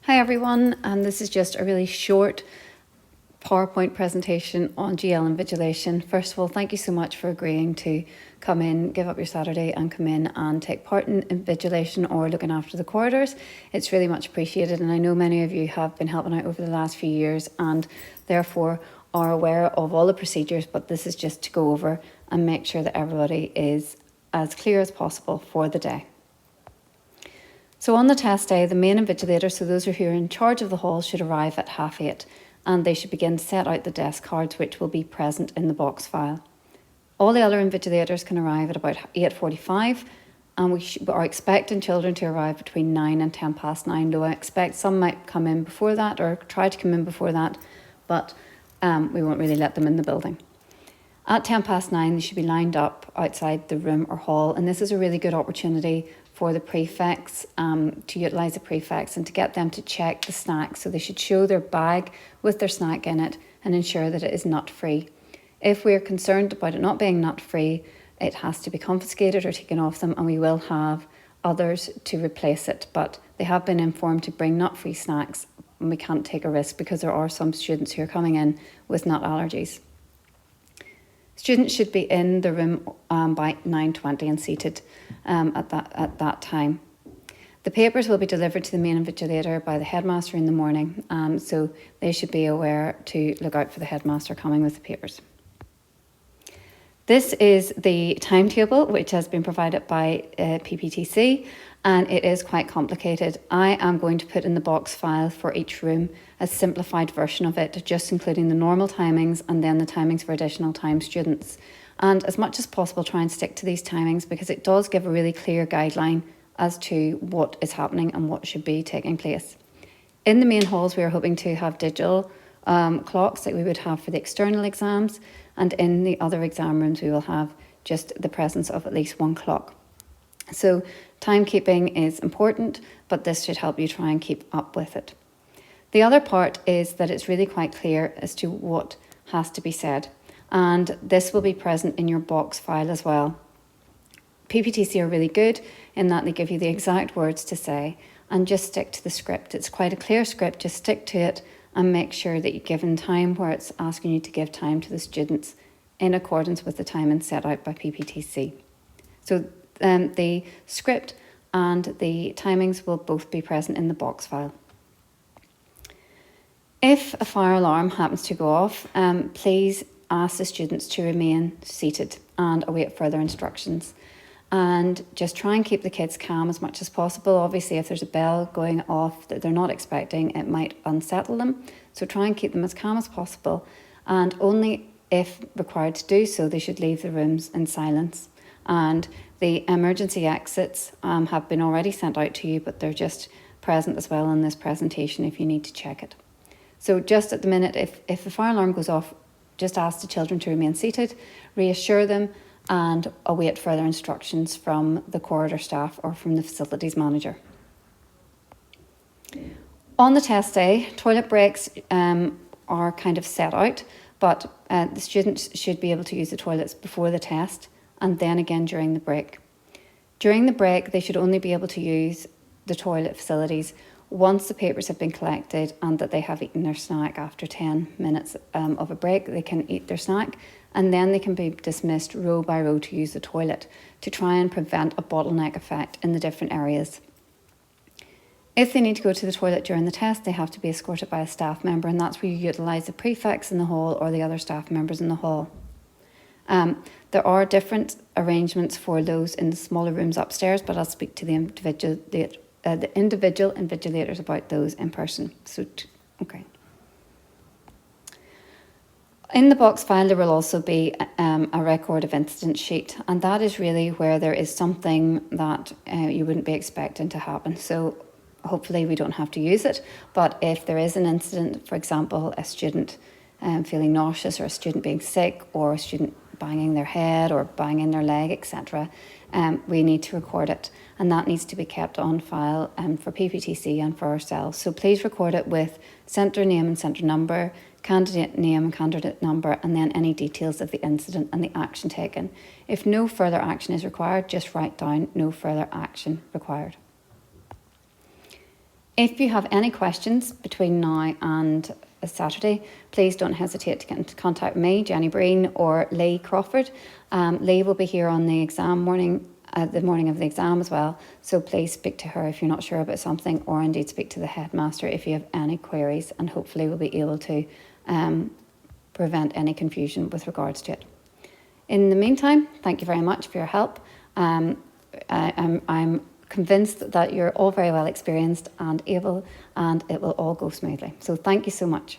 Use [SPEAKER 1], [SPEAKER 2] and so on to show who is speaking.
[SPEAKER 1] Hi everyone, this is just a really short PowerPoint presentation on GL Invigilation. First of all, thank you so much for agreeing to come in, give up your Saturday and come in and take part in invigilation or looking after the corridors. It's really much appreciated, and I know many of you have been helping out over the last few years and therefore are aware of all the procedures, but this is just to go over and make sure that everybody is as clear as possible for the day. So on the test day, the main invigilator, so those who are in charge of the hall, should arrive at 8:30, and they should begin to set out the desk cards which will be present in the box file. All the other invigilators can arrive at about 8:45, and we are expecting children to arrive between 9 and 9:10, though I expect some might come in before that or try to come in before that, but we won't really let them in the building. At 9:10, they should be lined up outside the room or hall, and this is a really good opportunity for the prefects to utilise the prefects and to get them to check the snacks. So they should show their bag with their snack in it and ensure that it is nut-free. If we're concerned about it not being nut-free, it has to be confiscated or taken off them, and we will have others to replace it. But they have been informed to bring nut-free snacks, and we can't take a risk because there are some students who are coming in with nut allergies. Students should be in the room by 9:20 and seated at that time. The papers will be delivered to the main invigilator by the headmaster in the morning, so they should be aware to look out for the headmaster coming with the papers. This is the timetable which has been provided by PPTC, and it is quite complicated. I am going to put in the box file for each room a simplified version of it, just including the normal timings and then the timings for additional time students. And as much as possible, try and stick to these timings because it does give a really clear guideline as to what is happening and what should be taking place. In the main halls, we are hoping to have digital clocks like we would have for the external exams, and in the other exam rooms we will have just the presence of at least one clock. So timekeeping is important, but this should help you try and keep up with it. The other part is that it's really quite clear as to what has to be said, and this will be present in your box file as well. PPTC are really good in that they give you the exact words to say and just stick to the script. It's quite a clear script, just stick to it and make sure that you're given time where it's asking you to give time to the students in accordance with the timing set out by PPTC. So the script and the timings will both be present in the box file. If a fire alarm happens to go off, please ask the students to remain seated and await further instructions. And just try and keep the kids calm as much as possible. Obviously, if there's a bell going off that they're not expecting, it might unsettle them. So try and keep them as calm as possible. And only if required to do so, they should leave the rooms in silence. And the emergency exits have been already sent out to you, but they're just present as well in this presentation if you need to check it. So just at the minute, if the fire alarm goes off, just ask the children to remain seated, reassure them, and await further instructions from the corridor staff or from the facilities manager. On the test day, toilet breaks are kind of set out, but the students should be able to use the toilets before the test and then again during the break. During the break, they should only be able to use the toilet facilities once the papers have been collected and that they have eaten their snack. After 10 minutes of a break, they can eat their snack, and then they can be dismissed row by row to use the toilet to try and prevent a bottleneck effect in the different areas. If they need to go to the toilet during the test, they have to be escorted by a staff member, and that's where you utilise the prefects in the hall or the other staff members in the hall. There are different arrangements for those in the smaller rooms upstairs, but I'll speak to the individual invigilators about those in person. Okay. In the box file, there will also be a record of incident sheet, and that is really where there is something that you wouldn't be expecting to happen. So hopefully we don't have to use it, but if there is an incident, for example, a student feeling nauseous or a student being sick or a student banging their head or banging their leg, etc., we need to record it, and that needs to be kept on file for PPTC and for ourselves. So please record it with centre name and centre number, candidate name and candidate number, and then any details of the incident and the action taken. If no further action is required, just write down no further action required. If you have any questions between now and Saturday, please don't hesitate to get into contact with me, Jenny Breen, or Lee Crawford. Lee will be here on the exam morning, the morning of the exam as well. So please speak to her if you're not sure about something, or indeed speak to the headmaster if you have any queries, and hopefully we'll be able to prevent any confusion with regards to it. In the meantime, thank you very much for your help. I'm convinced that you're all very well experienced and able, and it will all go smoothly. So thank you so much.